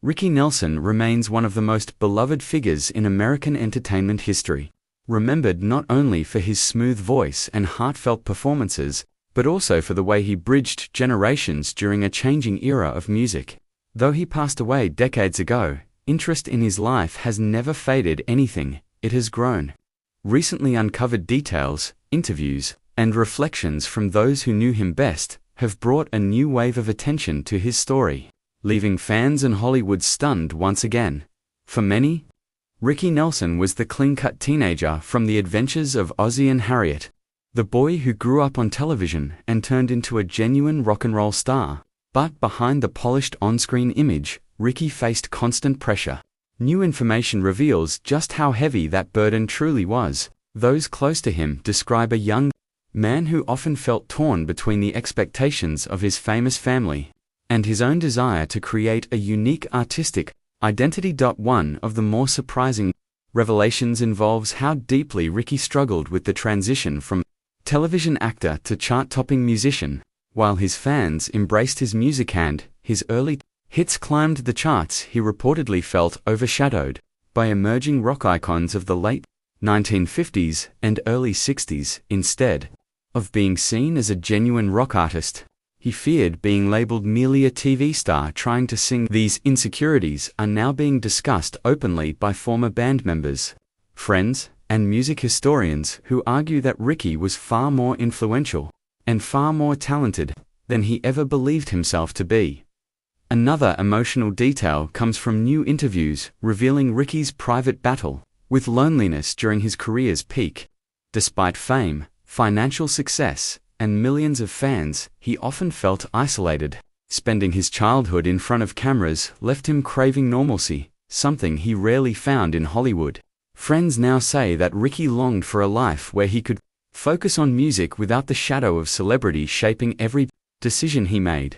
Ricky Nelson remains one of the most beloved figures in American entertainment history, remembered not only for his smooth voice and heartfelt performances, but also for the way he bridged generations during a changing era of music. Though he passed away decades ago, interest in his life has never faded. Anything, it has grown. Recently uncovered details, interviews, and reflections from those who knew him best have brought a new wave of attention to his story, leaving fans and Hollywood stunned once again. For many, Ricky Nelson was the clean-cut teenager from The Adventures of Ozzie and Harriet, the boy who grew up on television and turned into a genuine rock and roll star. But behind the polished on-screen image, Ricky faced constant pressure. New information reveals just how heavy that burden truly was. Those close to him describe a young man who often felt torn between the expectations of his famous family and his own desire to create a unique artistic identity. One of the more surprising revelations involves how deeply Ricky struggled with the transition from television actor to chart-topping musician. While his fans embraced his music and his early hits climbed the charts, he reportedly felt overshadowed by emerging rock icons of the late 1950s and early 60s. Instead of being seen as a genuine rock artist, he feared being labeled merely a TV star trying to sing. These insecurities are now being discussed openly by former band members, friends, and music historians who argue that Ricky was far more influential and far more talented than he ever believed himself to be. Another emotional detail comes from new interviews revealing Ricky's private battle with loneliness during his career's peak. Despite fame, financial success, and millions of fans, he often felt isolated. Spending his childhood in front of cameras left him craving normalcy, something he rarely found in Hollywood. Friends now say that Ricky longed for a life where he could focus on music without the shadow of celebrity shaping every decision he made.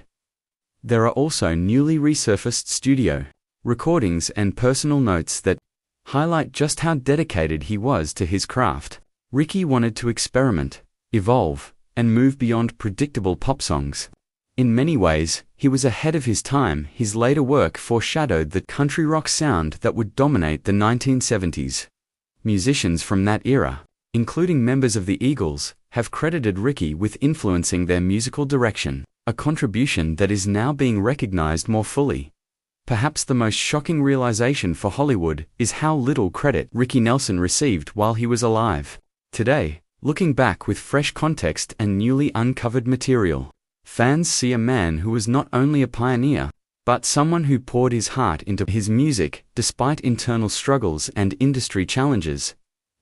There are also newly resurfaced studio recordings and personal notes that highlight just how dedicated he was to his craft. Ricky wanted to experiment, evolve, and move beyond predictable pop songs. In many ways, he was ahead of his time. His later work foreshadowed the country rock sound that would dominate the 1970s. Musicians from that era, including members of the Eagles, have credited Ricky with influencing their musical direction, a contribution that is now being recognized more fully. Perhaps the most shocking realization for Hollywood is how little credit Ricky Nelson received while he was alive. Today, looking back with fresh context and newly uncovered material, fans see a man who was not only a pioneer, but someone who poured his heart into his music despite internal struggles and industry challenges.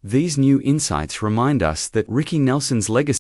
These new insights remind us that Ricky Nelson's legacy